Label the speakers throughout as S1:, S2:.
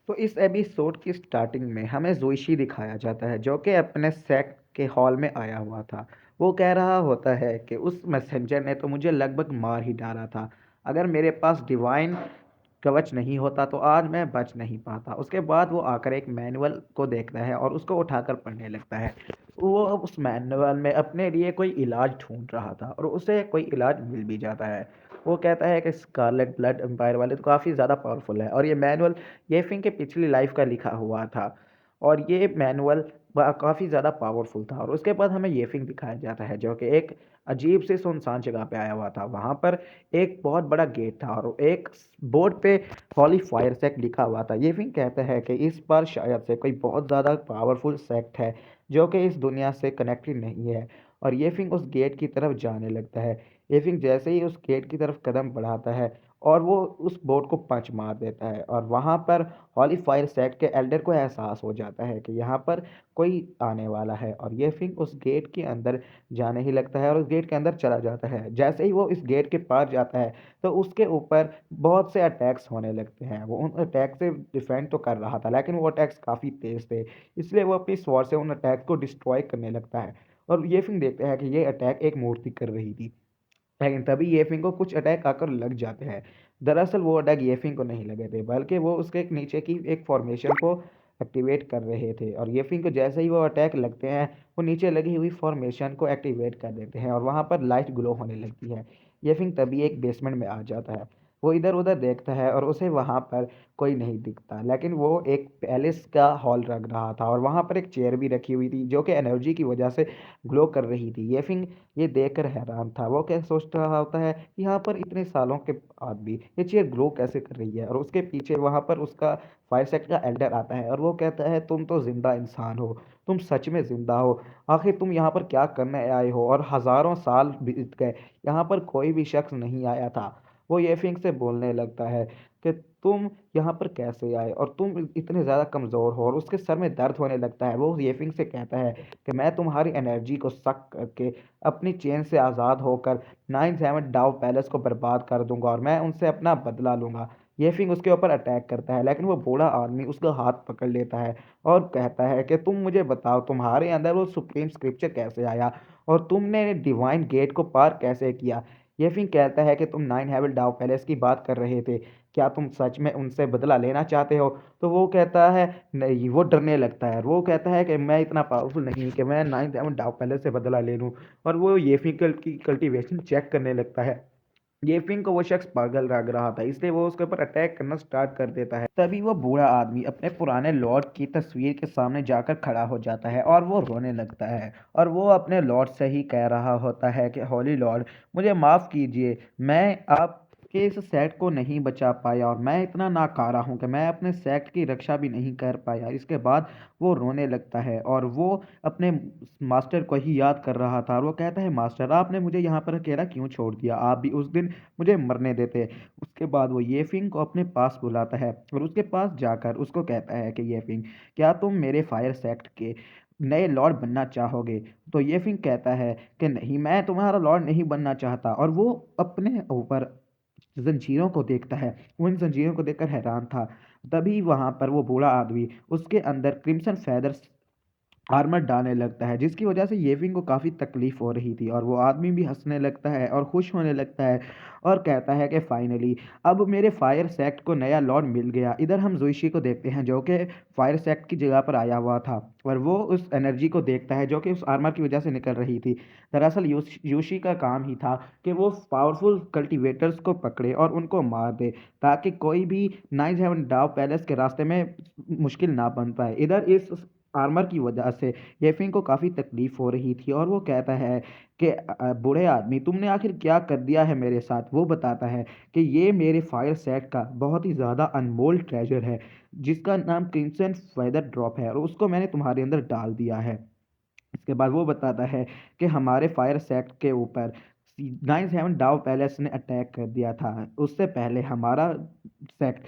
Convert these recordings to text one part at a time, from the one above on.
S1: तो इस एपिसोड की स्टार्टिंग में हमें ज़ोइशी दिखाया जाता है जो कि अपने सेक्ट के हॉल में आया हुआ था। वो कह रहा होता है कि उस मैसेंजर ने तो मुझे लगभग मार ही डाला था। अगर मेरे पास डिवाइन कवच नहीं होता तो आज मैं बच नहीं पाता। उसके बाद वो आकर एक मैनुअल को देखता है और उसको उठाकर पढ़ने लगता है। वो उस मैनुअल में अपने लिए कोई इलाज ढूंढ रहा था और उसे कोई इलाज मिल भी जाता है। वो कहता है कि स्कारलेट ब्लड एम्पायर वाले तो काफ़ी ज़्यादा पावरफुल है और ये मैनुअल येफिंग के पिछली लाइफ का लिखा हुआ था और ये मैनुअल काफ़ी ज़्यादा पावरफुल था। और उसके बाद हमें येफिंग दिखाया जाता है जो कि एक अजीब से सुनसान जगह पे आया हुआ था। वहाँ पर एक बहुत बड़ा गेट था और एक बोर्ड पे हॉली फायर सेक्ट लिखा हुआ था। येफिंग कहता है कि इस बार शायद से कोई बहुत ज़्यादा पावरफुल सेक्ट है जो कि इस दुनिया से कनेक्टेड नहीं है। और येफिंग उस गेट की तरफ जाने लगता है। येफिंग जैसे ही उस गेट की तरफ कदम बढ़ाता है और वो उस बोर्ड को पंच मार देता है और वहाँ पर हॉली फायर सेक्ट के एल्डर को एहसास हो जाता है कि यहाँ पर कोई आने वाला है। और ये फिंग उस गेट के अंदर जाने ही लगता है और उस गेट के अंदर चला जाता है। जैसे ही वो इस गेट के पार जाता है तो उसके ऊपर बहुत से अटैक्स होने लगते हैं। वो उन अटैक से डिफेंड तो कर रहा था लेकिन वो अटैक्स काफ़ी तेज थे, इसलिए वो अपनी स्वॉर्ड से उन अटैक्स को डिस्ट्रॉय करने लगता है। और ये फिंग देखते हैं कि ये अटैक एक मूर्ति कर रही थी, लेकिन तभी येफिंग को कुछ अटैक आकर लग जाते हैं। दरअसल वो अटैक येफिंग को नहीं लगे थे बल्कि वो उसके एक नीचे की एक फॉर्मेशन को एक्टिवेट कर रहे थे। और येफिंग को जैसे ही वो अटैक लगते हैं वो नीचे लगी हुई फॉर्मेशन को एक्टिवेट कर देते हैं और वहाँ पर लाइट ग्लो होने लगती है। येफिंग तभी एक बेसमेंट में आ जाता है। वो इधर उधर देखता है और उसे वहाँ पर कोई नहीं दिखता, लेकिन वो एक पैलेस का हॉल लग रहा था और वहाँ पर एक चेयर भी रखी हुई थी जो कि एनर्जी की वजह से ग्लो कर रही थी। येफिंग ये देखकर हैरान था। वो क्या सोच रहा होता है कि यहाँ पर इतने सालों के बाद भी ये चेयर ग्लो कैसे कर रही है। और उसके पीछे वहाँ पर उसका फायर सेक्टर का एल्डर आता है और वो कहता है तुम तो जिंदा इंसान हो, तुम सच में जिंदा हो, आखिर तुम यहाँ पर क्या करने आए हो। और हजारों साल बीत गए, यहाँ पर कोई भी शख्स नहीं आया था। वो येफिंग से बोलने लगता है कि तुम यहाँ पर कैसे आए और तुम इतने ज़्यादा कमज़ोर हो। और उसके सर में दर्द होने लगता है। वो येफिंग से कहता है कि मैं तुम्हारी एनर्जी को सक करके अपनी चेन से आज़ाद होकर 9/7 डाउ पैलेस को बर्बाद कर दूंगा और मैं उनसे अपना बदला लूंगा। ये फिंग उसके ऊपर अटैक करता है लेकिन वो बूढ़ा आदमी उसका हाथ पकड़ लेता है और कहता है कि तुम मुझे बताओ तुम्हारे अंदर वो सुप्रीम स्क्रिप्चर कैसे आया और तुमने डिवाइन गेट को पार कैसे किया। ये फिंग कहता है कि तुम 9 हेवन डाउ पैलेस की बात कर रहे थे, क्या तुम सच में उनसे बदला लेना चाहते हो। तो वो कहता है नहीं। वो डरने लगता है और वो कहता है कि मैं इतना पावरफुल नहीं कि मैं 9/7 डाउ पैलेस से बदला ले लूँ। और वो येफिंग की कल्टीवेशन चेक करने लगता है। येफिंग को वो शख्स पागल लग रहा था, इसलिए वो उसके ऊपर अटैक करना स्टार्ट कर देता है। तभी वो बूढ़ा आदमी अपने पुराने लॉर्ड की तस्वीर के सामने जाकर खड़ा हो जाता है और वो रोने लगता है। और वो अपने लॉर्ड से ही कह रहा होता है कि होली लॉर्ड, मुझे माफ़ कीजिए, मैं आपके इस सेट को नहीं बचा पाया और मैं इतना नाकारा हूँ कि मैं अपने सेट की रक्षा भी नहीं कर पाया। इसके बाद वो रोने लगता है और वो अपने मास्टर को ही याद कर रहा था और वो कहता है मास्टर, आपने मुझे यहाँ पर अकेला क्यों छोड़ दिया, आप भी उस दिन मुझे मरने देते। उसके बाद वो येफिंग को अपने पास बुलाता है और उसके पास जाकर उसको कहता है कि येफिंग, क्या तुम मेरे फायर सेक्ट के नए लॉर्ड बनना चाहोगे। तो येफिंग कहता है कि नहीं, मैं तुम्हारा लॉर्ड नहीं बनना चाहता। और वो अपने ऊपर जंजीरों को देखता है। वो इन जंजीरों को देखकर हैरान था। तभी वहां पर वो बूढ़ा आदमी उसके अंदर क्रिम्सन फेदर्स आर्मर डालने लगता है, जिसकी वजह से येविंग को काफ़ी तकलीफ हो रही थी। और वो आदमी भी हंसने लगता है और खुश होने लगता है और कहता है कि फाइनली अब मेरे फायर सेक्ट को नया लॉर्ड मिल गया। इधर हम जोइशी को देखते हैं जो कि फायर सेक्ट की जगह पर आया हुआ था और वो उस एनर्जी को देखता है जो कि उस आर्मर की वजह से निकल रही थी। दरअसल योशी का काम ही था कि वो पावरफुल कल्टीवेटर्स को पकड़े और उनको मार दे ताकि कोई भी 9/7 डाव पैलेस के रास्ते में मुश्किल ना बन पाए। इधर इस आर्मर की वजह से येफिंग को काफ़ी तकलीफ हो रही थी और वो कहता है कि बूढ़े आदमी, तुमने आखिर क्या कर दिया है मेरे साथ। वो बताता है कि ये मेरे फायर सेट का बहुत ही ज़्यादा अनमोल ट्रेजर है जिसका नाम क्रिम्सन फेदर ड्रॉप है और उसको मैंने तुम्हारे अंदर डाल दिया है। इसके बाद वो बताता है कि हमारे फायर सेट के ऊपर 9/7 डाव पैलेस ने अटैक कर दिया था। उससे पहले हमारा सेट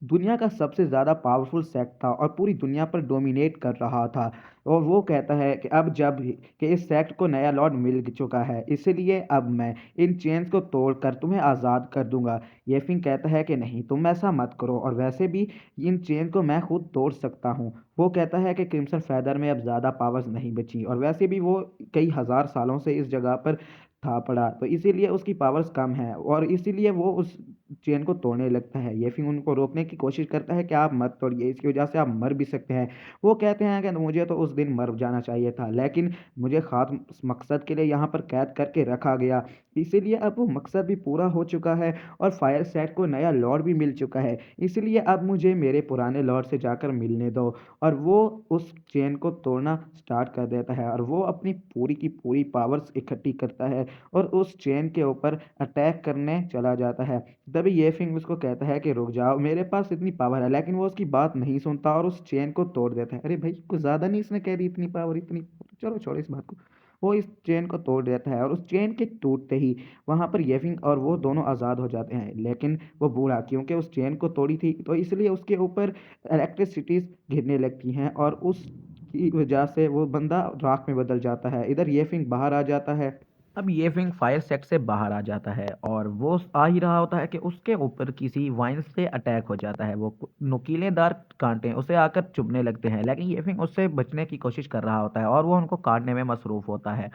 S1: दुनिया का सबसे ज़्यादा पावरफुल सेक्ट था और पूरी दुनिया पर डोमिनेट कर रहा था। और वो कहता है कि अब जब कि इस सेक्ट को नया लॉर्ड मिल चुका है, इसलिए अब मैं इन चेन्स को तोड़कर तुम्हें आज़ाद कर दूंगा। येफिंग कहता है कि नहीं, तुम ऐसा मत करो, और वैसे भी इन चेन को मैं खुद तोड़ सकता हूँ। वो कहता है कि क्रिम्सन फेदर में अब ज़्यादा पावर्स नहीं बची, और वैसे भी वो कई हज़ार सालों से इस जगह पर था पड़ा, तो इसीलिए उसकी पावर्स कम है, और इसीलिए वो उस चेन को तोड़ने लगता है। ये फिर उनको रोकने की कोशिश करता है कि आप मत तोड़िए, इसकी वजह से आप मर भी सकते हैं। वो कहते हैं कि मुझे तो उस दिन मर जाना चाहिए था, लेकिन मुझे खास मकसद के लिए यहाँ पर कैद करके रखा गया, इसीलिए अब वो मकसद भी पूरा हो चुका है और फायर सेट को नया लॉर्ड भी मिल चुका है। इसलिए अब मुझे मेरे पुराने लॉर्ड से जाकर मिलने दो। और वो उस चेन को तोड़ना स्टार्ट कर देता है, और वो अपनी पूरी की पूरी पावर्स इकट्ठी करता है और उस चेन के ऊपर अटैक करने चला जाता है। तभी ये फिंग उसको कहता है कि रुक जाओ, मेरे पास इतनी पावर है, लेकिन वो उसकी बात नहीं सुनता और उस चेन को तोड़ देता है। अरे भाई, कुछ ज़्यादा नहीं इसने कह दी इतनी पावर, इतनी, चलो छोड़ो इस बात को। वो इस चेन को तोड़ देता है, और उस चेन के टूटते ही वहां पर येफिंग और वो दोनों आज़ाद हो जाते हैं। लेकिन वो बूढ़ा, क्योंकि उस चेन को तोड़ी थी, तो इसलिए उसके ऊपर इलेक्ट्रिसिटीज गिरने लगती हैं, और उस की वजह से वो बंदा राख में बदल जाता है। इधर येफिंग बाहर आ जाता है। अब ये विंग फायर सेट से बाहर आ जाता है, और वो आ ही रहा होता है कि उसके ऊपर किसी वाइन से अटैक हो जाता है। वो नुकीलेदार कांटे उसे आकर चुभने लगते हैं, लेकिन ये विंग उससे बचने की कोशिश कर रहा होता है और वो उनको काटने में मसरूफ होता है।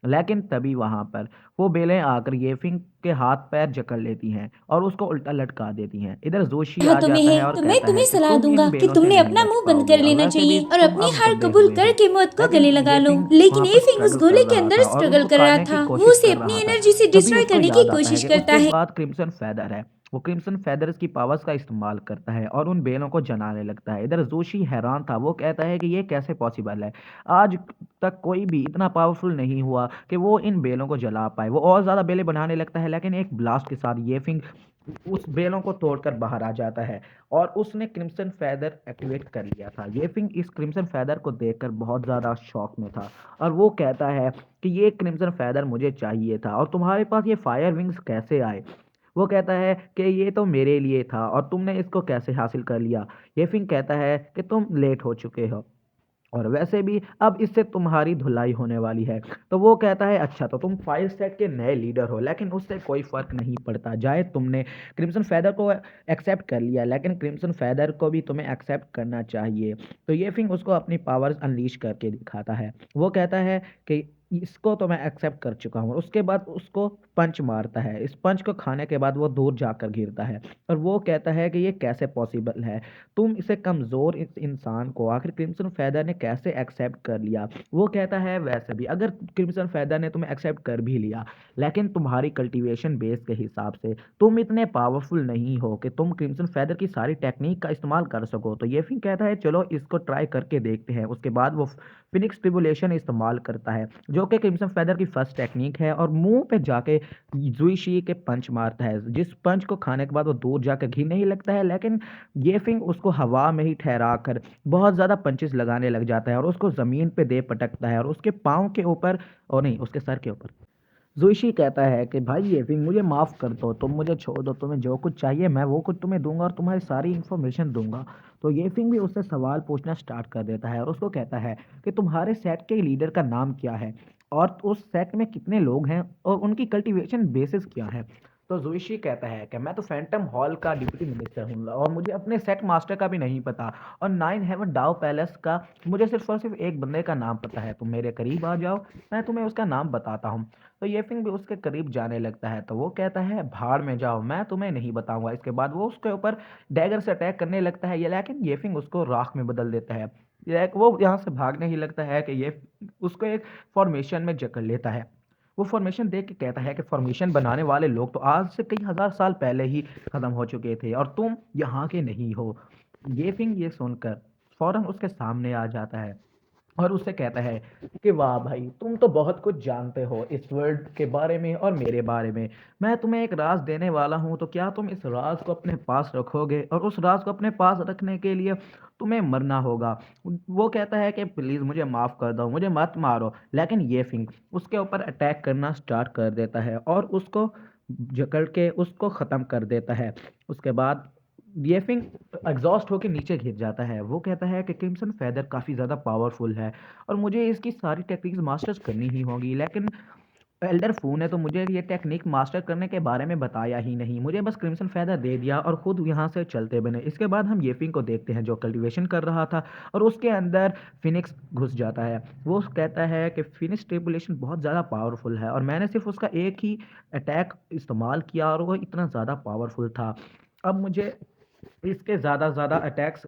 S1: लेकिन तभी वहां पर वो बेलें आकर येफिंग के हाथ पैर जकड़ लेती हैं और उसको उल्टा लटका देती हैं। इधर जोशी
S2: कहा
S1: आ
S2: तुम्हें
S1: जाता
S2: है
S1: है और
S2: तो मैं
S1: कहता है
S2: तुम्हें
S1: कि
S2: सलाह
S1: तुम
S2: दूंगा
S1: इन
S2: कि
S1: बेलों से
S2: तुमने
S1: नहीं
S2: अपना
S1: बच
S2: मुंह बंद
S1: पाओगे,
S2: कर
S1: और
S2: लेना
S1: वैसे भी
S2: चाहिए और
S1: तुम
S2: अपनी
S1: अब
S2: हार
S1: दबे
S2: कबूल
S1: हुए हो।
S2: करके मौत को
S1: लेकिन
S2: गले लगा लो।
S1: येफिंग
S2: लेकिन
S1: वहां पर
S2: एफिंग उस
S1: स्ट्रगल कर
S2: गोले के
S1: रहा
S2: अंदर
S1: था और
S2: स्ट्रगल
S1: उनको
S2: कर रहा
S1: काटने की
S2: था। वो
S1: कोशिश
S2: उसे
S1: कर
S2: अपनी
S1: रहा था।
S2: एनर्जी से
S1: तभी
S2: डिस्ट्रॉय
S1: उसको
S2: करने की
S1: याद आता है
S2: कोशिश
S1: कि
S2: करता
S1: उसके
S2: है।
S1: बाद क्रिम्सन फेदर है। वो क्रिम्सन फेदर्स की पावर्स का इस्तेमाल करता है और उन बेलों को जलाने लगता है। इधर जोशी हैरान था, वो कहता है कि ये कैसे पॉसिबल है। आज तक कोई भी इतना पावरफुल नहीं हुआ कि वो इन बेलों को जला पाए। वो और ज़्यादा बेलें बनाने लगता है, लेकिन एक ब्लास्ट के साथ ये फिंग उस बेलों को तोड़कर बाहर आ जाता है, और उसने क्रिम्सन फेदर एक्टिवेट कर लिया था। ये फिंग इस क्रिम्सन फेदर को देखकर बहुत ज़्यादा शॉक में था, और वो कहता है कि ये क्रिम्सन फेदर मुझे चाहिए था, और तुम्हारे पास ये फायर विंग्स कैसे आए। वो कहता है कि ये तो मेरे लिए था और तुमने इसको कैसे हासिल कर लिया। ये फिंग कहता है कि तुम लेट हो चुके हो, और वैसे भी अब इससे तुम्हारी धुलाई होने वाली है। तो वो कहता है अच्छा, तो तुम फाइव सेट के नए लीडर हो, लेकिन उससे कोई फर्क नहीं पड़ता। जाए तुमने क्रिम्सन फेदर को एक्सेप्ट कर लिया, लेकिन क्रिम्सन फेदर को भी तुम्हें एक्सेप्ट करना चाहिए। तो ये फिंग उसको अपनी पावर्स अनलीश करके दिखाता है। वो कहता है कि इसको तो मैं एक्सेप्ट कर चुका हूँ। उसके बाद उसको पंच मारता है। इस पंच को खाने के बाद वो दूर जाकर गिरता है, और वो कहता है कि ये कैसे पॉसिबल है। तुम इसे कमज़ोर इस इंसान को आखिर क्रिम्सन फेदर ने कैसे एक्सेप्ट कर लिया। वो कहता है वैसे भी अगर क्रिम्सन फेदर ने तुम्हें एक्सेप्ट कर भी लिया, लेकिन तुम्हारी कल्टीवेशन बेस के हिसाब से तुम इतने पावरफुल नहीं हो कि तुम क्रिम्सन फेदर की सारी टेक्निक का इस्तेमाल कर सको। तो ये फिर कहता है चलो इसको ट्राई करके देखते हैं। उसके बाद वो फिनिक्स ट्रिबुलेशन इस्तेमाल करता है, जो कि क्रिम्सन फेदर की फर्स्ट टेक्निक है, और मुंह पे जाके जुइशी के पंच मारता है। जिस पंच को खाने के बाद वो दूर जाकर गिरने ही लगता है, लेकिन ये फिंग उसको हवा में ही ठहरा कर बहुत ज़्यादा पंचेस लगाने लग जाता है, और उसको ज़मीन पे दे पटकता है, और उसके पाँव के ऊपर, और नहीं, उसके सर के ऊपर। जोशी कहता है कि भाई ये फिंग, मुझे माफ़ कर दो, तुम मुझे छोड़ दो, तुम्हें जो कुछ चाहिए मैं वो कुछ तुम्हें दूंगा और तुम्हारी सारी इन्फॉर्मेशन दूंगा। तो ये फिंग भी उससे सवाल पूछना स्टार्ट कर देता है, और उसको कहता है कि तुम्हारे सेट के लीडर का नाम क्या है, और उस सेट में कितने लोग हैं, और उनकी कल्टीवेशन बेसिस क्या है। तो जोशी कहता है कि मैं तो फैंटम हॉल का डिप्टी मिनिस्टर हूँ, और मुझे अपने सेट मास्टर का भी नहीं पता, और नाइन हेवन डाउ पैलेस का मुझे सिर्फ और सिर्फ एक बंदे का नाम पता है। तुम मेरे करीब आ जाओ, मैं तुम्हें उसका नाम बताता हूँ। तो ये फिंग भी उसके करीब जाने लगता है, तो वो कहता है भाड़ में जाओ, मैं तुम्हें नहीं बताऊंगा। इसके बाद वो उसके ऊपर डैगर से अटैक करने लगता है, ये लेकिन ये फिंग उसको राख में बदल देता है। वो यहाँ से भागने ही लगता है कि ये उसको एक फॉर्मेशन में जकड़ लेता है। वो फॉर्मेशन देख के कहता है कि फॉर्मेशन बनाने वाले लोग तो आज से कई हजार साल पहले ही खत्म हो चुके थे, और तुम यहाँ के नहीं हो। ये फिंग ये सुनकर फौरन उसके सामने आ जाता है, और उससे कहता है कि वाह भाई, तुम तो बहुत कुछ जानते हो इस वर्ल्ड के बारे में और मेरे बारे में। मैं तुम्हें एक राज देने वाला हूँ, तो क्या तुम इस राज को अपने पास रखोगे, और उस राज को अपने पास रखने के लिए तुम्हें मरना होगा। वो कहता है कि प्लीज़ मुझे माफ़ कर दो, मुझे मत मारो। लेकिन ये फिंग उसके ऊपर अटैक करना स्टार्ट कर देता है, और उसको जकड़ के उसको ख़त्म कर देता है। उसके बाद येफिंग एग्जॉस्ट होके नीचे गिर जाता है। वो कहता है कि क्रिम्सन फेदर काफ़ी ज़्यादा पावरफुल है और मुझे इसकी सारी टेक्निक्स मास्टर्स करनी ही होगी, लेकिन एल्डर फ़ून है तो मुझे ये टेक्निक मास्टर करने के बारे में बताया ही नहीं, मुझे बस क्रिम्सन फेदर दे दिया और ख़ुद यहाँ से चलते बने। इसके बाद हम येफिंग को देखते हैं जो कल्टीवेशन कर रहा था और उसके अंदर फिनिक्स घुस जाता है। वो कहता है कि फिनिक्स ट्रिपुलेशन बहुत ज़्यादा पावरफुल है और मैंने सिर्फ उसका एक ही अटैक इस्तेमाल किया और वो इतना ज़्यादा पावरफुल था। अब मुझे इसके ज़्यादा ज़्यादा अटैक्स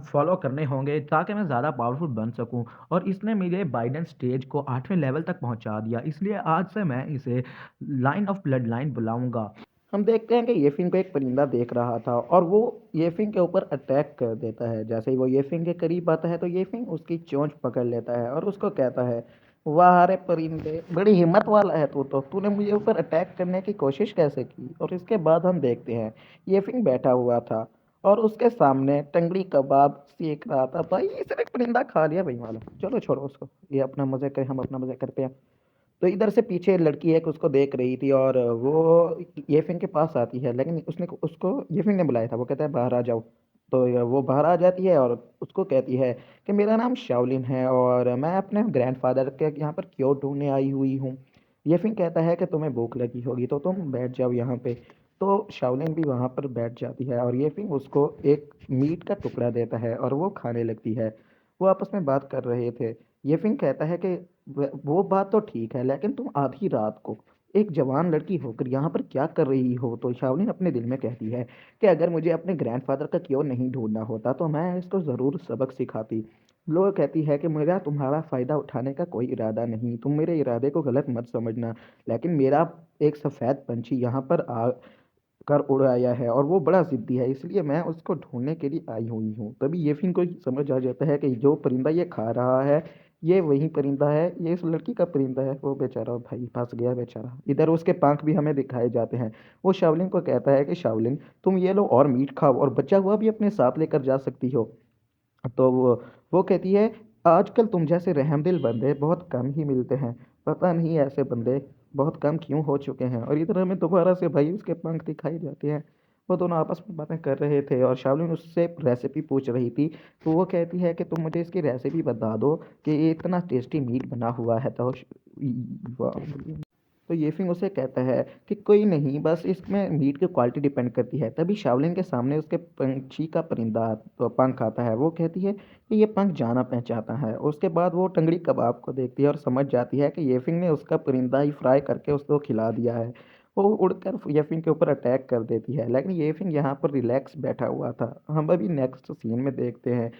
S1: फॉलो करने होंगे ताकि मैं ज़्यादा पावरफुल बन सकूं, और इसने मेरे बाइडेन स्टेज को 8वें लेवल तक पहुंचा दिया, इसलिए आज से मैं इसे लाइन ऑफ ब्लड लाइन बुलाऊंगा। हम देखते हैं कि येफिंग को एक परिंदा देख रहा था और वो येफिंग के ऊपर अटैक कर देता है। जैसे ही वो येफिंग के करीब आता है तो येफिंग उसकी चोंच पकड़ लेता है और उसको कहता है, वाह रे परिंदे, बड़ी हिम्मत वाला है तू, तो तूने मुझे ऊपर अटैक करने की कोशिश कैसे की। और इसके बाद हम देखते हैं येफिंग बैठा हुआ था और उसके सामने टंगड़ी कबाब सेक रहा था। भाई इसने परिंदा खा लिया भाई वाला, चलो छोड़ो उसको, ये अपना मजे करे, हम अपना मजे करते हैं। तो इधर से पीछे लड़की एक उसको देख रही थी और वो येफिन के पास आती है, लेकिन उसने उसको येफिन ने बुलाया था। वो कहता है बाहर आ जाओ। तो वो बाहर आ जाती है और उसको कहती है कि मेरा नाम शाओलिन है और मैं अपने ग्रैंडफादर के यहाँ पर क्यों ढूंढने आई हुई हूँ। येफिन कहता है कि तुम्हें भूख लगी होगी तो तुम बैठ जाओ यहाँ पे। तो शाओलिन भी वहाँ पर बैठ जाती है और येफिन उसको एक मीट का टुकड़ा देता है और वो खाने लगती है। वो आपस में बात कर रहे थे। येफिन कहता है कि वो बात तो ठीक है, लेकिन तुम आधी रात को एक जवान लड़की होकर यहाँ पर क्या कर रही हो। तो शावलिन अपने दिल में कहती है कि अगर मुझे अपने ग्रैंडफादर का क्यों नहीं ढूंढना होता तो मैं इसको ज़रूर सबक सिखाती। लो कहती है कि मेरा तुम्हारा फ़ायदा उठाने का कोई इरादा नहीं, तुम मेरे इरादे को गलत मत समझना, लेकिन मेरा एक सफ़ेद पंछी यहाँ पर आ कर उड़ आया है और वो बड़ा ज़िद्दी है, इसलिए मैं उसको ढूंढने के लिए आई हुई हूँ। तभी येफिन को समझ आ जाता है कि जो परिंदा ये खा रहा है ये वही परिंदा है, ये इस लड़की का परिंदा है। वो बेचारा भाई फंस गया बेचारा। इधर उसके पंख भी हमें दिखाए जाते हैं। वो शावलिन को कहता है कि शावलिन तुम ये लो और मीट खाओ और बचा हुआ भी अपने साथ लेकर जा सकती हो। तो वो कहती है, आजकल तुम जैसे रहमदिल बंदे बहुत कम ही मिलते हैं, पता नहीं ऐसे बंदे बहुत कम क्यों हो चुके हैं। और इधर हमें दोबारा से भाई उसके पंख दिखाई जाते हैं। वो दोनों आपस में बातें कर रहे थे और शावलिन उससे रेसिपी पूछ रही थी। तो वो कहती है कि तुम मुझे इसकी रेसिपी बता दो कि ये इतना टेस्टी मीट बना हुआ है। तो येफिंग उसे कहता है कि कोई नहीं, बस इसमें मीट की क्वालिटी डिपेंड करती है। तभी शावलिन के सामने उसके पंछी का परिंदा तो पंख आता है। वो कहती है कि ये पंख जाना पहचाता है। उसके बाद वो टंगड़ी कबाब को देखती है और समझ जाती है कि येफिंग ने उसका परिंदा ही फ्राई करके उसको खिला दिया है। वो उड़कर येफिंग के ऊपर अटैक कर देती है, लेकिन येफिंग यहाँ पर रिलैक्स बैठा हुआ था। हम अभी नेक्स्ट सीन में देखते हैं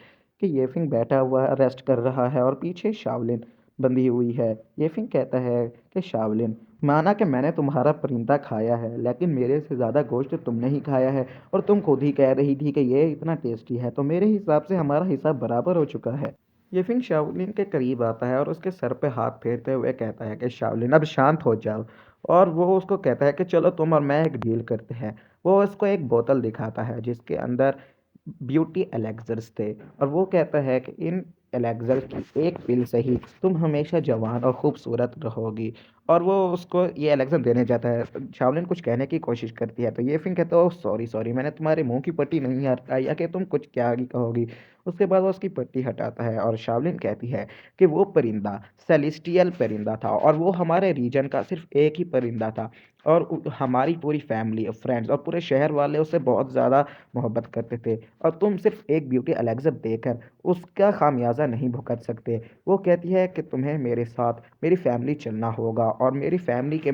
S1: कि येफिंग बैठा हुआ रेस्ट कर रहा है और पीछे शावलिन बंधी हुई है। येफिंग कहता है कि शावलिन, माना कि मैंने तुम्हारा परिंदा खाया है, लेकिन मेरे से ज़्यादा गोश्त तुमने ही खाया है और तुम खुद ही कह रही थी कि ये इतना टेस्टी है, तो मेरे हिसाब से हमारा हिसाब बराबर हो चुका है। ये फिंग शाओलिन के करीब आता है और उसके सर पे हाथ फेरते हुए कहता है कि शाओलिन अब शांत हो जाओ। और वो उसको कहता है कि चलो तुम और मैं एक डील करते हैं। वो उसको एक बोतल दिखाता है जिसके अंदर ब्यूटी एलेक्सर्स थे और वो कहता है कि इन एलेक्सर की एक पिल से ही तुम हमेशा जवान और खूबसूरत रहोगी। और वो उसको ये एलेक्सन देने जाता है। शावलिन कुछ कहने की कोशिश करती है तो ये फिर कहता है, ओह सॉरी सॉरी, मैंने तुम्हारे मुंह की पट्टी नहीं हटाई या कि तुम कुछ क्या ही कहोगी। उसके बाद वो उसकी पट्टी हटाता है और शावलिन कहती है कि वो परिंदा सेलेस्टियल परिंदा था और वो हमारे रीजन का सिर्फ एक ही परिंदा था और हमारी पूरी फैमिली और फ्रेंड्स और पूरे शहर वाले उससे बहुत ज़्यादा मोहब्बत करते थे, और तुम सिर्फ एक ब्यूटी एलेक्सर देकर उसका खामियाजा नहीं भुगत सकते। वो कहती है कि तुम्हें मेरे साथ मेरी फैमिली चलना होगा और मेरी फैमिली के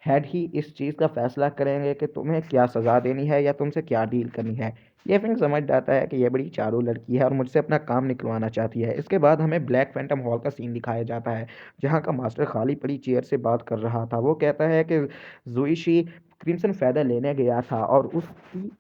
S1: हेड ही इस चीज़ का फैसला करेंगे कि तुम्हें क्या सज़ा देनी है या तुमसे क्या डील करनी है। ये फिंग समझ जाता है कि ये बड़ी चालू लड़की है और मुझसे अपना काम निकलवाना चाहती है। इसके बाद हमें ब्लैक फैंटम हॉल का सीन दिखाया जाता है जहाँ का मास्टर खाली पड़ी चेयर से बात कर रहा था। वो कहता है कि जुइशी क्रिम्सन फेदर लेने गया था और उसकी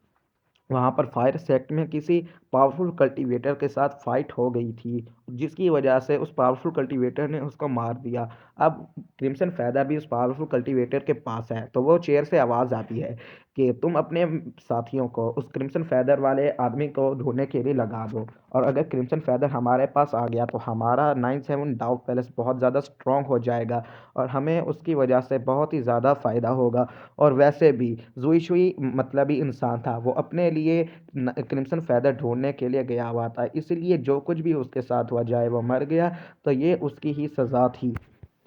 S1: वहाँ पर फायर सेक्ट में किसी पावरफुल कल्टीवेटर के साथ फाइट हो गई थी, जिसकी वजह से उस पावरफुल कल्टीवेटर ने उसको मार दिया। अब क्रिम्सन फेदर भी उस पावरफुल कल्टीवेटर के पास है, तो वो चेयर से आवाज़ आती है कि तुम अपने साथियों को उस क्रिम्सन फेदर वाले आदमी को ढूंढने के लिए लगा दो, और अगर क्रिम्सन फेदर हमारे पास आ गया तो हमारा 97 डाउक पैलेस बहुत ज़्यादा स्ट्रांग हो जाएगा और हमें उसकी वजह से बहुत ही ज़्यादा फ़ायदा होगा। और वैसे भी जुई शुई मतलबी इंसान था, वो अपने लिए क्रिम्सन फेदर ढूंढने के लिए गया हुआ था, इसलिए जो कुछ भी उसके साथ हुआ, चाहे वो मर गया तो ये उसकी ही सज़ा थी।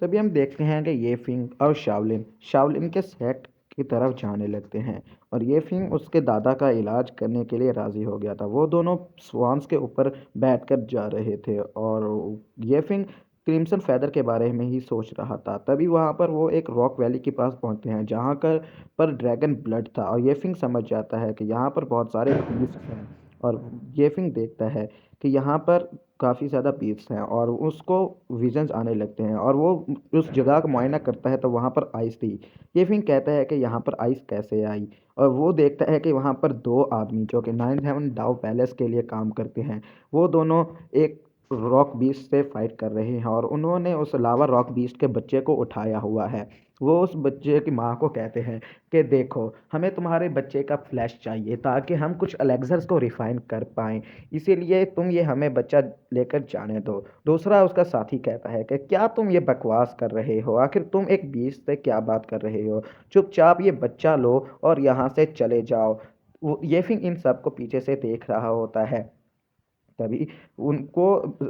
S1: तभी हम देखते हैं कि ये फिंग और शावलिन शावलिन के सेट की तरफ जाने लगते हैं, और ये फिंग उसके दादा का इलाज करने के लिए राज़ी हो गया था। वो दोनों स्वान्स के ऊपर बैठकर जा रहे थे, और ये फिंग क्रिम्सन फेदर के बारे में ही सोच रहा था। तभी वहाँ पर वो एक रॉक वैली के पास पहुँचते हैं, जहाँ पर ड्रैगन ब्लड था, और ये फिंग समझ जाता है कि यहाँ पर बहुत सारे बीस्ट हैं। और ये फिंग देखता है कि यहाँ पर काफ़ी ज़्यादा बीट्स हैं, और उसको विजन्स आने लगते हैं, और वो उस जगह का मुआयना करता है तो वहाँ पर आइस थी। ये फिंग कहता है कि यहाँ पर आइस कैसे आई, और वो देखता है कि वहाँ पर दो आदमी जो कि 97 डाउ पैलेस के लिए काम करते हैं, वो दोनों एक रॉक बीस्ट से फाइट कर रहे हैं, और उन्होंने उस लावा रॉक बीस्ट के बच्चे को उठाया हुआ है। वो उस बच्चे की माँ को कहते हैं कि देखो, हमें तुम्हारे बच्चे का फ्लैश चाहिए ताकि हम कुछ एलेक्सर्स को रिफाइन कर पाएं, इसीलिए तुम ये हमें बच्चा लेकर जाने दो। दूसरा उसका साथी कहता है कि क्या तुम ये बकवास कर रहे हो, आखिर तुम एक बीस से क्या बात कर रहे हो, चुपचाप ये बच्चा लो और यहाँ से चले जाओ। ये फिर इन सबको पीछे से देख रहा होता है। तभी उनको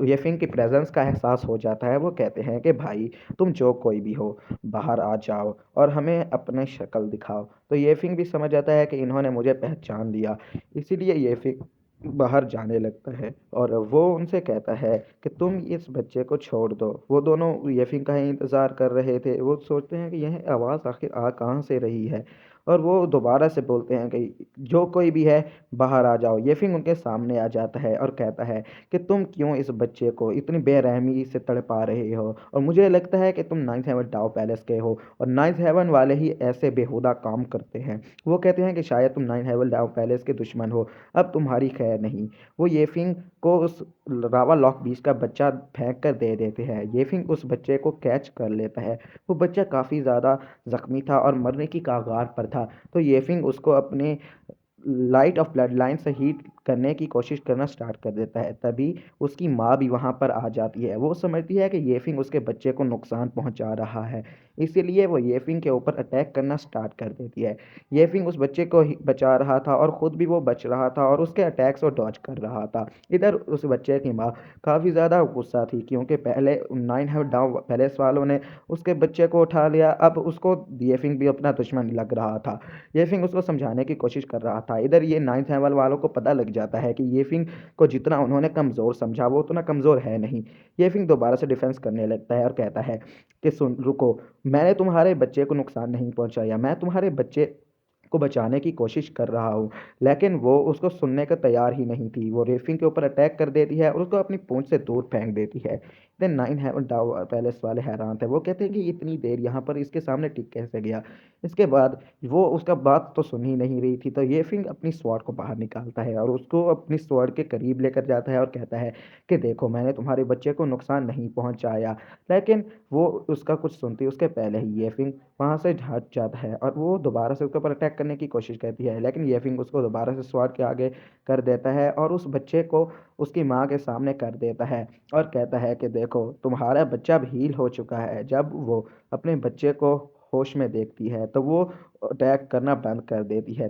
S1: येफिंग की प्रेजेंस का एहसास हो जाता है। वो कहते हैं कि भाई, तुम जो कोई भी हो, बाहर आ जाओ और हमें अपने शक्ल दिखाओ। तो येफिंग भी समझ जाता है कि इन्होंने मुझे पहचान लिया, इसीलिए येफिंग बाहर जाने लगता है, और वो उनसे कहता है कि तुम इस बच्चे को छोड़ दो। वो दोनों येफिंग का ही इंतज़ार कर रहे थे। वो सोचते हैं कि यह आवाज़ आखिर आ कहाँ से रही है, और वो दोबारा से बोलते हैं कि जो कोई भी है, बाहर आ जाओ। ये फिर उनके सामने आ जाता है और कहता है कि तुम क्यों इस बच्चे को इतनी बेरहमी से तड़पा रहे हो, और मुझे लगता है कि तुम नाइन्थ हेवन डाउ पैलेस के हो, और नाइन्थ हेवन वाले ही ऐसे बेहुदा काम करते हैं। वो कहते हैं कि शायद तुम नाइन्थ हेवन डाउ पैलेस के दुश्मन हो, अब तुम्हारी खैर नहीं। वो येफिंग को उस रावा लॉक बीच का बच्चा फेंक कर दे देते हैं। येफिंग उस बच्चे को कैच कर लेता है। वो बच्चा काफ़ी ज़्यादा जख्मी था और मरने की कगार पर था, तो येफिंग उसको अपने लाइट ऑफ ब्लड लाइन से हीट करने की कोशिश करना स्टार्ट कर देता है। तभी उसकी माँ भी वहाँ पर आ जाती है। वो समझती है कि येफिंग उसके बच्चे को नुकसान पहुँचा रहा है, इसीलिए वो येफिंग के ऊपर अटैक करना स्टार्ट कर देती है। येफिंग उस बच्चे को बचा रहा था और ख़ुद भी वो बच रहा था, और उसके अटैक्स वो डॉज कर रहा था। इधर उस बच्चे की माँ काफ़ी ज़्यादा गुस्सा थी, क्योंकि पहले 9 डाउन पैलेस वालों ने उसके बच्चे को उठा लिया, अब उसको येफिंग भी अपना दुश्मन लग रहा था। येफिंग उसको समझाने की कोशिश कर रहा था। इधर ये 9 वालों को पता लग जाता है कि येफिंग को जितना उन्होंने कमज़ोर समझा, वो उतना कमज़ोर है नहीं। येफिंग दोबारा से डिफेंस करने लगता है और कहता है कि सुन, रुको, मैंने तुम्हारे बच्चे को नुकसान नहीं पहुंचाया, मैं तुम्हारे बच्चे को बचाने की कोशिश कर रहा हूँ। लेकिन वो उसको सुनने का तैयार ही नहीं थी। वो रेफिंग के ऊपर अटैक कर देती है और उसको अपनी पूंछ से दूर फेंक देती है। देन 9 पैलेस वाले हैरान थे। वो कहते हैं कि इतनी देर यहाँ पर इसके सामने टिक कैसे गया। इसके बाद वो उसका बात तो सुन ही नहीं रही थी, तो ये फिंग अपनी स्वॉर्ड को बाहर निकालता है और उसको अपनी स्वॉर्ड के करीब लेकर जाता है और कहता है कि देखो, मैंने तुम्हारे बच्चे को नुकसान नहीं पहुंचाया। लेकिन वो उसका कुछ सुनती उसके पहले ही ये फिंग वहाँ से हट जाता है, और वो दोबारा से उसके ऊपर अटैक करने की कोशिश करती है, लेकिन ये फिंग उसको दोबारा से स्वॉर्ड के आगे कर देता है और उस बच्चे को उसकी माँ के सामने कर देता है, और कहता है कि देखो, तुम्हारा बच्चा अब हील हो चुका है। जब वो अपने बच्चे को होश में देखती है तो वो अटैक करना बंद कर देती है।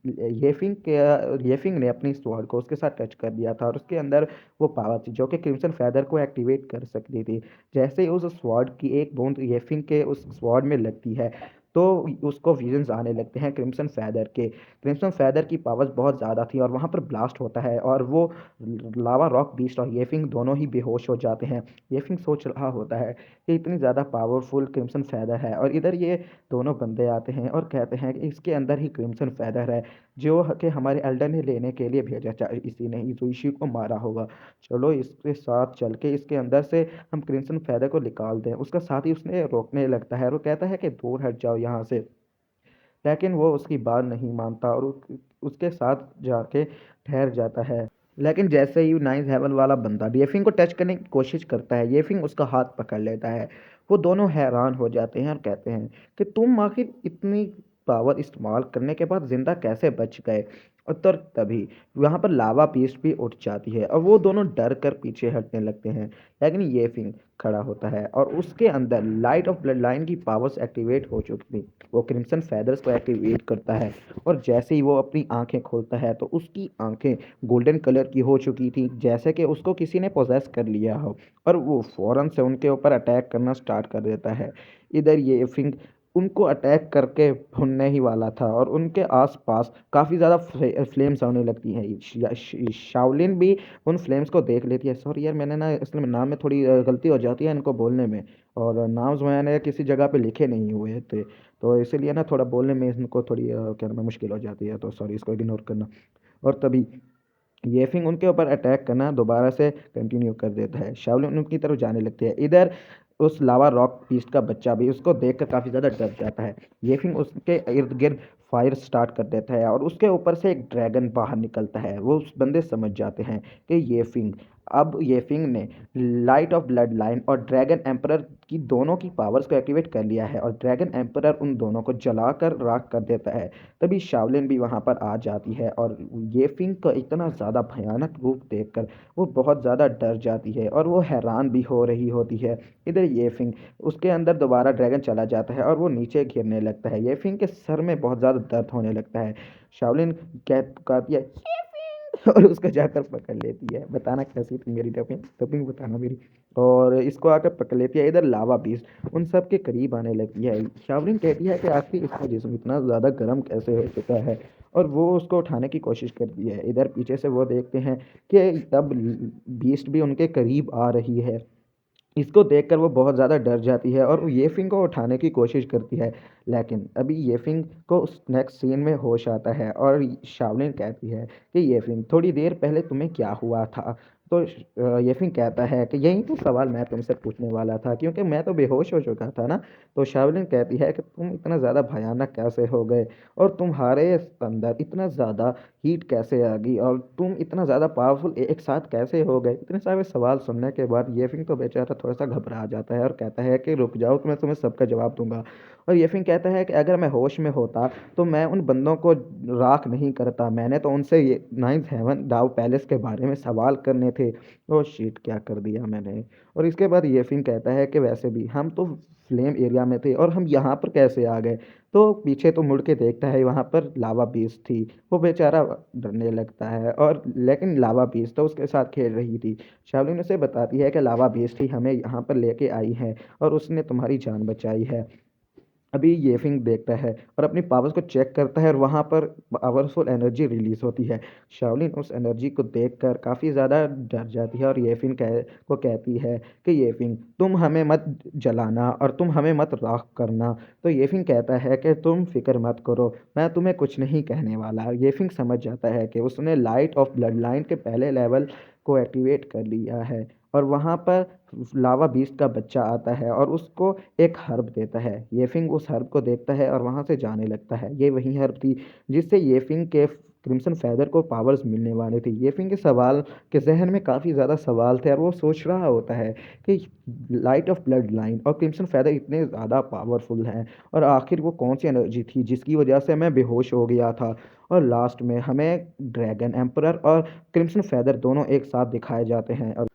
S1: येफिंग ने अपनी स्वॉर्ड को उसके साथ टच कर दिया था, और उसके अंदर वो पावर थी जो कि क्रिम्सन फेदर को एक्टिवेट कर सकती थी। जैसे ही उस स्वॉर्ड की एक बूंद येफिंग के उस स्वॉर्ड में लगती है, तो उसको विजन्स आने लगते हैं क्रिम्सन फेदर के। क्रिम्सन फेदर की पावर्स बहुत ज़्यादा थी, और वहाँ पर ब्लास्ट होता है और वो लावा रॉक बीस्ट और येफिंग दोनों ही बेहोश हो जाते हैं। येफिंग सोच रहा होता है कि इतनी ज़्यादा पावरफुल क्रिम्सन फेदर है, और इधर ये दोनों बंदे आते हैं और कहते हैं कि इसके अंदर ही क्रिम्सन फेदर है, जो कि हमारे एल्डर ने लेने के लिए भेजा, चाहे इसी ने इजुइशी को मारा होगा। चलो, इसके साथ चल के इसके अंदर से हम क्रिम्सन फेदर को निकाल दें। उसका साथी उसने रोकने लगता है और वो कहता है कि दूर हट जाओ यहाँ से, लेकिन वो उसकी बात नहीं मानता और उसके साथ जाके ठहर जाता है। लेकिन जैसे ही नाइन्थ हेवन वाला बंदा येफिंग को टच करने की कोशिश करता है, येफिंग उसका हाथ पकड़ लेता है। वो दोनों हैरान हो जाते हैं और कहते हैं कि तुम आखिर इतनी पावर इस्तेमाल करने के बाद जिंदा कैसे बच गए। और तभी वहां पर लावा बीस्ट भी उठ जाती है और वो दोनों डर कर पीछे हटने लगते हैं। लेकिन येफिंग खड़ा होता है और उसके अंदर लाइट ऑफ ब्लड लाइन की पावर्स एक्टिवेट हो चुकी थी। वो क्रिम्सन फेदर्स को एक्टिवेट करता है और जैसे ही वो अपनी आंखें खोलता है तो उसकी आंखें गोल्डन कलर की हो चुकी थी, जैसे कि उसको किसी ने पोजेस कर लिया हो। और वो फौरन से उनके ऊपर अटैक करना स्टार्ट कर देता है। इधर ये फिंग उनको अटैक करके भुनने ही वाला था और उनके आसपास काफ़ी ज़्यादा फ्लेम्स आने लगती हैं। शाओलिन भी उन फ्लेम्स को देख लेती है। सॉरी यार, मैंने ना इसलिए नाम में थोड़ी गलती हो जाती है इनको बोलने में। और नाम्स मैंने किसी जगह पे लिखे नहीं हुए थे, तो इसीलिए ना थोड़ा बोलने में इनको थोड़ी क्या नाम है, मुश्किल हो जाती है, तो सॉरी, इसको इग्नोर करना। और तभी येफिंग उनके ऊपर अटैक करना दोबारा से कंटिन्यू कर देता है। शाओलिन उनकी तरफ जाने लगती है। इधर उस लावा रॉक बीस्ट का बच्चा भी उसको देखकर काफ़ी ज़्यादा डर जाता है। येफिंग उसके इर्द गिर्द फायर स्टार्ट कर देता है और उसके ऊपर से एक ड्रैगन बाहर निकलता है। वो उस बंदे समझ जाते हैं कि येफिंग ने लाइट ऑफ ब्लड लाइन और ड्रैगन एम्परर की दोनों की पावर्स को एक्टिवेट कर लिया है और ड्रैगन एम्परर उन दोनों को जलाकर राख कर देता है। तभी शाओलिन भी वहां पर आ जाती है और येफिंग का इतना ज़्यादा भयानक रूप देखकर वो बहुत ज़्यादा डर जाती है और वो हैरान भी हो रही होती है। इधर येफिंग उसके अंदर दोबारा ड्रैगन चला जाता है और वो नीचे गिरने लगता है। येफिंग के सर में बहुत ज़्यादा दर्द होने लगता है। शाओलिन कहती है और उसको जाकर पकड़ लेती है। बताना कैसी थी मेरी टपिंग, टपिंग बताना मेरी। और इसको आकर पकड़ लेती है। इधर लावा बीस्ट उन सब के करीब आने लगती है। शावरिन कहती है कि आखिर इसका जिस्म इतना ज़्यादा गर्म कैसे हो चुका है, और वो उसको उठाने की कोशिश करती है। इधर पीछे से वो देखते हैं कि तब बीस्ट भी उनके करीब आ रही है। इसको देखकर वो बहुत ज़्यादा डर जाती है और वो येफिंग को उठाने की कोशिश करती है। लेकिन अभी येफिंग को उस नेक्स्ट सीन में होश आता है और शावलिन कहती है कि येफिंग, थोड़ी देर पहले तुम्हें क्या हुआ था। तो येफिंग कहता है कि यही तो सवाल मैं तुमसे पूछने वाला था, क्योंकि मैं तो बेहोश हो चुका था ना। तो शावलिन कहती है कि तुम इतना ज़्यादा भयानक कैसे हो गए, और तुम्हारे अंदर इतना ज़्यादा हीट कैसे आ गई, और तुम इतना ज़्यादा पावरफुल एक साथ कैसे हो गए। इतने सारे सवाल सुनने के बाद येफिंग तो बेचारा थोड़ा सा घबरा जाता है और कहता है कि रुक जाओ, तो मैं तुम्हें सबका जवाब दूंगा। और येफिंग कहता है कि अगर मैं होश में होता तो मैं उन बंदों को राख नहीं करता, मैंने तो उनसे ये नाइन्थ हेवन डाउ पैलेस के बारे में सवाल करने थे। ओ शिट, क्या कर दिया मैंने। और इसके बाद येफिंग कहता है कि वैसे भी हम तो फ्लेम एरिया में थे और हम यहाँ पर कैसे आ गए। तो पीछे तो मुड़ के देखता है, वहां पर लावा बीस थी। वो बेचारा डरने लगता है, और लेकिन लावा बीस तो उसके साथ खेल रही थी। शावलिन उसे बताती है कि लावा बीस ही हमें यहाँ पर लेके आई है और उसने तुम्हारी जान बचाई है। अभी येफिंग देखता है और अपनी पावर्स को चेक करता है और वहां पर पावरफुल एनर्जी रिलीज होती है। शाओलिन उस एनर्जी को देखकर काफ़ी ज़्यादा डर जाती है और को कहती है कि येफिंग, तुम हमें मत जलाना और तुम हमें मत राख करना। तो येफिंग कहता है कि तुम फिक्र मत करो, मैं तुम्हें कुछ नहीं कहने वाला। येफिंग समझ जाता है कि उसने लाइट ऑफ ब्लड लाइन के पहले लेवल को एक्टिवेट कर लिया है। और वहां पर लावा बीस्ट का बच्चा आता है और उसको एक हर्ब देता है। येफिंग उस हर्ब को देखता है और वहां से जाने लगता है। ये वही हर्ब थी जिससे येफिंग के क्रिम्सन फेदर को पावर्स मिलने वाले थे। येफिंग के सवाल के जहन में काफ़ी ज़्यादा सवाल थे और वो सोच रहा होता है कि लाइट ऑफ ब्लड लाइन और क्रिम्सन फेदर इतने ज़्यादा पावरफुल हैं, और आखिर वो कौन सी एनर्जी थी जिसकी वजह से मैं बेहोश हो गया था। और लास्ट में हमें ड्रैगन एम्परर और क्रिम्सन फेदर दोनों एक साथ दिखाए जाते हैं। और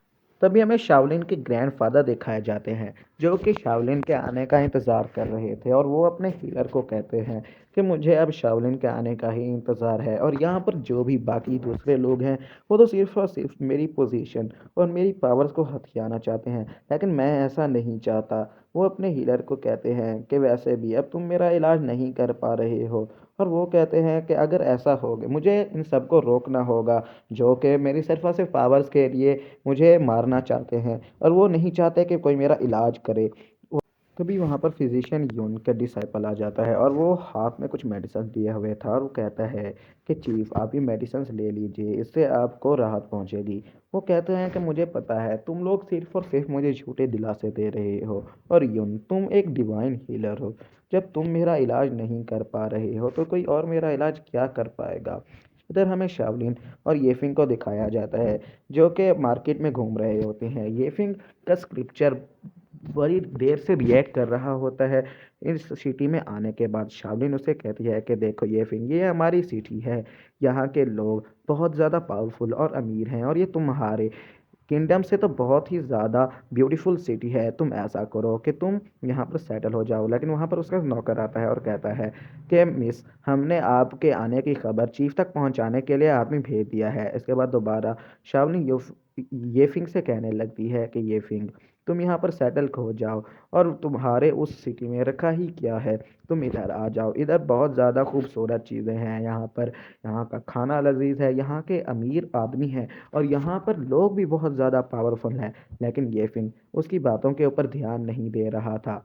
S1: तभी हमें शाओलिन के ग्रैंडफादर दिखाए जाते हैं, जो कि शाओलिन के आने का इंतज़ार कर रहे थे। और वो अपने हीलर को कहते हैं कि मुझे अब शाओलिन के आने का ही इंतज़ार है, और यहाँ पर जो भी बाकी दूसरे लोग हैं वो तो सिर्फ और सिर्फ मेरी पोजीशन और मेरी पावर्स को हथियाना चाहते हैं, लेकिन मैं ऐसा नहीं चाहता। वो अपने हीलर को कहते हैं कि वैसे भी अब तुम मेरा इलाज नहीं कर पा रहे हो, और वो कहते हैं कि अगर ऐसा हो गया मुझे इन सबको रोकना होगा, जो कि मेरी सिर्फ और सिर्फ पावर्स के लिए मुझे मारना चाहते हैं, और वो नहीं चाहते कि कोई मेरा इलाज करे। तभी वहाँ पर फिजिशियन यून का डिसाइपल आ जाता है और वो हाथ में कुछ मेडिसिन दिए हुए था, और वो कहता है कि चीफ, आप ये मेडिसिन ले लीजिए, इससे आपको राहत पहुँचेगी। वो कहते हैं कि मुझे पता है तुम लोग सिर्फ और सिर्फ मुझे झूठे दिलासे दे रहे हो, और यून तुम एक डिवाइन हीलर हो। जब तुम मेरा इलाज नहीं कर पा रहे हो तो कोई और मेरा इलाज क्या कर पाएगा। इधर हमें शाओलिन और येफिंग को दिखाया जाता है जो कि मार्केट में घूम रहे होते हैं। येफिंग का स्क्रिप्चर बड़ी देर से रिएक्ट कर रहा होता है इस सिटी में आने के बाद। शाओलिन उसे कहती है कि देखो येफिंग, ये हमारी सिटी है, यहाँ के लोग बहुत ज़्यादा पावरफुल और अमीर हैं और ये तुम्हारे किंगडम से तो बहुत ही ज़्यादा ब्यूटीफुल सिटी है। तुम ऐसा करो कि तुम यहाँ पर सेटल हो जाओ। लेकिन वहाँ पर उसका नौकर आता है और कहता है कि मिस, हमने आपके आने की खबर चीफ तक पहुँचाने के लिए आदमी भेज दिया है। इसके बाद दोबारा शावनी येफिंग से कहने लगती है कि येफिंग, तुम यहाँ पर सेटल हो जाओ और तुम्हारे उस सिटी में रखा ही क्या है, तुम इधर आ जाओ। इधर बहुत ज़्यादा खूबसूरत चीज़ें हैं यहाँ पर, यहाँ का खाना लजीज है, यहाँ के अमीर आदमी हैं और यहाँ पर लोग भी बहुत ज़्यादा पावरफुल हैं। लेकिन ये फिंग उसकी बातों के ऊपर ध्यान नहीं दे रहा था।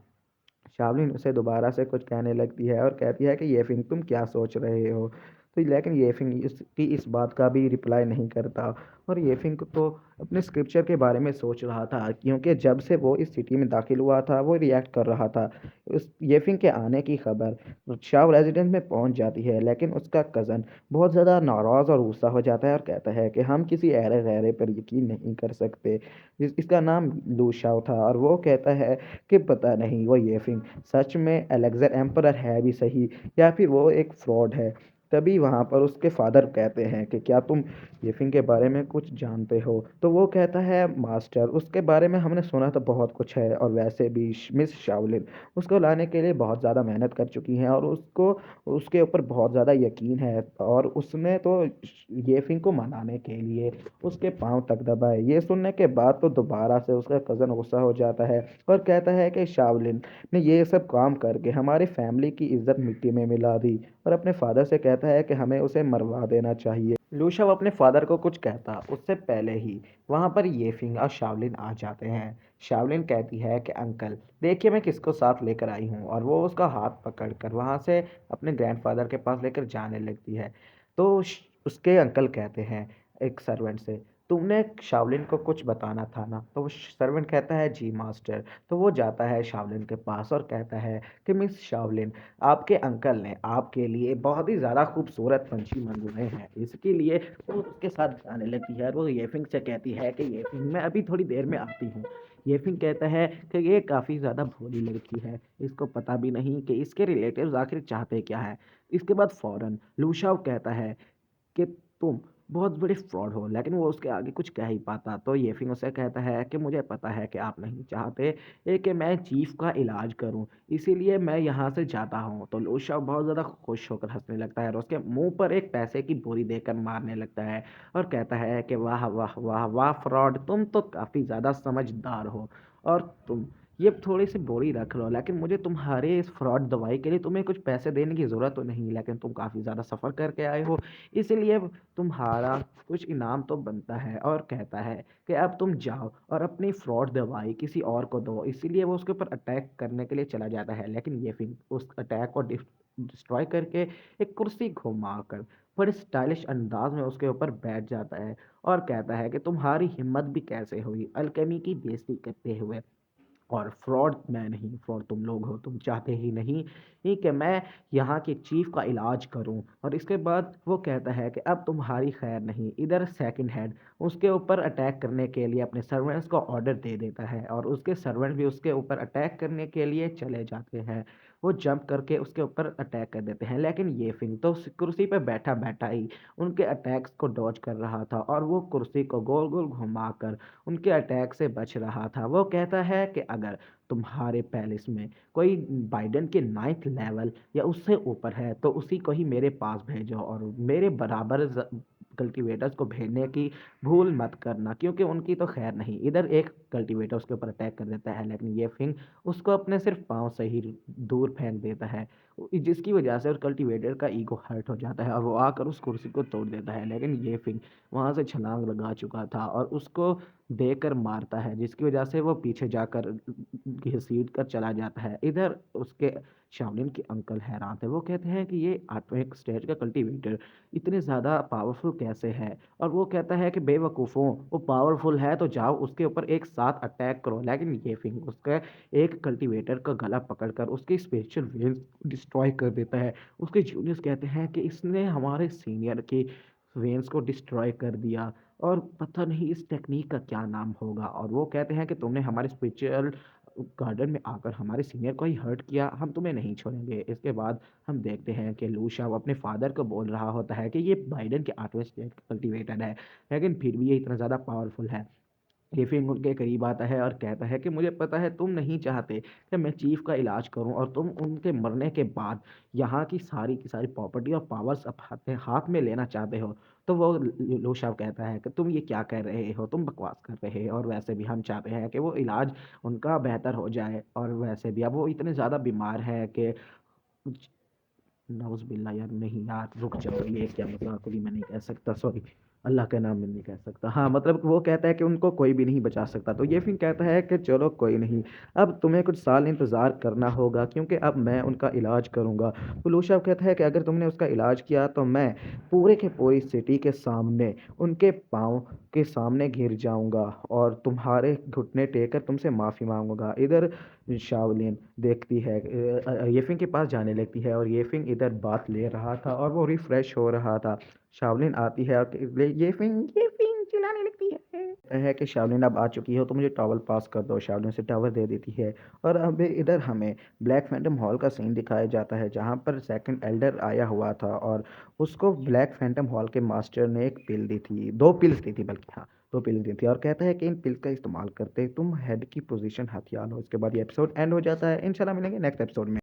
S1: शावलिन उसे दोबारा से कुछ कहने लगती है और कहती है कि ये फिंग, तुम क्या सोच रहे हो। तो लेकिन ये फिंग इसकी इस बात का भी रिप्लाई नहीं करता। और ये फिंग तो अपने स्क्रिप्चर के बारे में सोच रहा था, क्योंकि जब से वो इस सिटी में दाखिल हुआ था वो रिएक्ट कर रहा था। उस ये फिंग के आने की खबर शाव रेजिडेंस में पहुंच जाती है, लेकिन उसका कज़न बहुत ज़्यादा नाराज़ और गुस्सा हो जाता है और कहता है कि हम किसी ऐरे गैरे पर यकीन नहीं कर सकते। इसका नाम लूशाओ था और वो कहता है कि पता नहीं वो येफिंग सच में एलेक्जेंडर एम्परर है भी सही या फिर वो एक फ्रॉड है। तभी वहाँ पर उसके फादर कहते हैं कि क्या तुम येफिंग के बारे में कुछ जानते हो। तो वो कहता है मास्टर, उसके बारे में हमने सुना तो बहुत कुछ है और वैसे भी मिस शाओलिन उसको लाने के लिए बहुत ज़्यादा मेहनत कर चुकी हैं और उसको उसके ऊपर बहुत ज़्यादा यकीन है। और उसने तो येफिंग को मनाने के लिए उसके पांव तक दबाए। ये सुनने के बाद तो दोबारा से उसका कज़न गुस्सा हो जाता है और कहता है कि शाओलिन ने ये सब काम करके हमारी फैमिली की इज्जत मिट्टी में मिला दी, और अपने फादर से कहता है कि हमें उसे मरवा देना चाहिए। लूशव अपने फादर को कुछ कहता उससे पहले ही वहां पर येफिंग और शावलिन आ जाते हैं। शावलिन कहती है कि अंकल देखिए मैं किसको साथ लेकर आई हूँ, और वो उसका हाथ पकड़कर वहां से अपने ग्रैंडफादर के पास लेकर जाने लगती है। तो उसके अंकल कहते हैं एक सर्वेंट से, तुमने शावलिन को कुछ बताना था ना। तो वो सर्वेंट कहता है जी मास्टर। तो वो जाता है शावलिन के पास और कहता है कि मिस शावलिन, आपके अंकल ने आपके लिए बहुत ही ज़्यादा खूबसूरत पंछी मंगवाए हैं, इसके लिए वो उसके साथ जाने लगती है। और वो येफिंग से कहती है कि येफिंग मैं अभी थोड़ी देर में आती हूँ। येफिंग कहता है कि ये काफ़ी ज़्यादा भोली लड़की है, इसको पता भी नहीं कि इसके रिलेटिव्स आखिर चाहते क्या है। इसके बाद फौरन लूशाव कहता है कि तुम बहुत बड़े फ्रॉड हो, लेकिन वो उसके आगे कुछ कह ही पाता। तो ये फिर उसे कहता है कि मुझे पता है कि आप नहीं चाहते कि मैं चीफ का इलाज करूं, इसीलिए मैं यहाँ से जाता हूँ। तो लोशा बहुत ज़्यादा खुश होकर हंसने लगता है और उसके मुंह पर एक पैसे की बोरी देकर मारने लगता है और कहता है कि वाह वाह वाह वाह फ्रॉड, तुम तो काफ़ी ज़्यादा समझदार हो, और तुम ये थोड़ी सी बोरी रख लो, लेकिन मुझे तुम्हारे इस फ्रॉड दवाई के लिए तुम्हें कुछ पैसे देने की ज़रूरत तो नहीं, लेकिन तुम काफ़ी ज़्यादा सफ़र करके आए हो, इसीलिए तुम्हारा कुछ इनाम तो बनता है। और कहता है कि अब तुम जाओ और अपनी फ्रॉड दवाई किसी और को दो। इसीलिए वो उसके ऊपर अटैक करने के लिए चला जाता है, लेकिन ये फिर उस अटैक को डिस्ट्रॉय करके एक कुर्सी घुमाकर बड़े स्टाइलिश अंदाज में उसके ऊपर बैठ जाता है और कहता है कि तुम्हारी हिम्मत भी कैसे हुई अल्केमी की बेइज्जती करते हुए, और फ्रॉड मैं नहीं, फ्रॉड तुम लोग हो, तुम चाहते ही नहीं ही कि मैं यहाँ के चीफ का इलाज करूं। और इसके बाद वो कहता है कि अब तुम्हारी खैर नहीं। इधर सेकंड हेड उसके ऊपर अटैक करने के लिए अपने सर्वेंट्स को ऑर्डर दे देता है और उसके सर्वेंट भी उसके ऊपर अटैक करने के लिए चले जाते हैं। वो जंप करके उसके ऊपर अटैक कर देते हैं, लेकिन ये फिंग तो उस कुर्सी पर बैठा बैठा ही उनके अटैक्स को डॉज कर रहा था और वो कुर्सी को गोल गोल घुमाकर उनके अटैक से बच रहा था। वो कहता है कि अगर तुम्हारे पैलेस में कोई बाइडन के 9th लेवल या उससे ऊपर है तो उसी को ही मेरे पास भेजो, और मेरे बराबर कल्टीवेटर्स को भेजने की भूल मत करना, क्योंकि उनकी तो खैर नहीं। इधर एक कल्टीवेटर उसके ऊपर अटैक कर देता है, लेकिन ये फिंग उसको अपने सिर्फ पाँव से ही दूर फेंक देता है, जिसकी वजह से उस कल्टीवेटर का ईगो हर्ट हो जाता है और वो आकर उस कुर्सी को तोड़ देता है। लेकिन ये फिंग वहां से छलांग लगा चुका था और उसको देकर मारता है, जिसकी वजह से वो पीछे जाकर घसीट कर चला जाता है। इधर उसके शाओलिन के अंकल हैरान थे। वो कहते हैं कि ये 8वें स्टेज का कल्टीवेटर इतने ज़्यादा पावरफुल कैसे है। और वो कहता है कि बेवकूफ़ों, वो पावरफुल है तो जाओ उसके ऊपर एक साथ अटैक करो। लेकिन ये फिंग उसका एक कल्टीवेटर का गला पकड़कर उसकी स्पिरिचुअल वेल्स डिस्ट्रॉय कर देता है। उसके जूनियर्स कहते हैं कि इसने हमारे सीनियर की वेन्स को डिस्ट्रॉय कर दिया। और पता नहीं इस टेक्निक का क्या नाम होगा, और वो कहते हैं कि तुमने हमारे स्पिरिचुअल गार्डन में आकर हमारे सीनियर को ही हर्ट किया, हम तुम्हें नहीं छोड़ेंगे। इसके बाद हम देखते हैं कि लू शाओ अपने फादर को बोल रहा होता है कि ये बाइडन के 8वें स्टेट कल्टिवेटर है, लेकिन फिर भी ये इतना ज़्यादा पावरफुल है। ये फिर उनके करीब आता है और कहता है कि मुझे पता है तुम नहीं चाहते कि मैं चीफ का इलाज करूं, और तुम उनके मरने के बाद यहाँ की सारी प्रॉपर्टी और पावर्स अपने हाथ में लेना चाहते हो। तो वो लोशाव कहता है कि तुम ये क्या कर रहे हो, तुम बकवास कर रहे हो, और वैसे भी हम चाहते हैं कि वो इलाज उनका बेहतर हो जाए, और वैसे भी अब वो इतने ज़्यादा बीमार है कि नाउज़ बिल्ला यार, नहीं यार रुक जाओ, ये क्या मजाक हुई, मैं नहीं कह सकता, सॉरी, अल्लाह का नाम मैं नहीं कह सकता। हाँ मतलब वो कहता है कि उनको कोई भी नहीं बचा सकता, तो ये फिर कहता है कि चलो कोई नहीं, अब तुम्हें कुछ साल इंतज़ार करना होगा क्योंकि अब मैं उनका इलाज करूँगा। तो लूशा कहता है कि अगर तुमने उसका इलाज किया तो मैं पूरे के पूरी सिटी के सामने उनके पाँव के सामने गिर जाऊंगा और तुम्हारे घुटने टेक कर तुमसे माफ़ी मांगूंगा। इधर शाओलिन देखती है, येफिंग के पास जाने लगती है, और येफिंग इधर बात ले रहा था और वो रिफ्रेश हो रहा था। शाओलिन आती है और येफिंग येफिंग चिल्लाने लगती है। कहता है कि शाओलिन अब आ चुकी हो तो मुझे टॉवल पास कर दो। शाओलिन से टॉवल दे देती है। और अब इधर हमें ब्लैक फैंटम हॉल का सीन दिखाया जाता है जहाँ पर सेकंड एल्डर आया हुआ था, और उसको ब्लैक फैंटम हॉल के मास्टर ने एक पिल दी थी, 2 पिल्स दी थी बल्कि, हाँ 2 पिल दी थी, और कहता है कि इन पिल्स का इस्तेमाल करते तुम हेड की पोजीशन हथियार लो। इसके बाद ये एपिसोड एंड हो जाता है। इंशाल्लाह मिलेंगे नेक्स्ट एपिसोड में।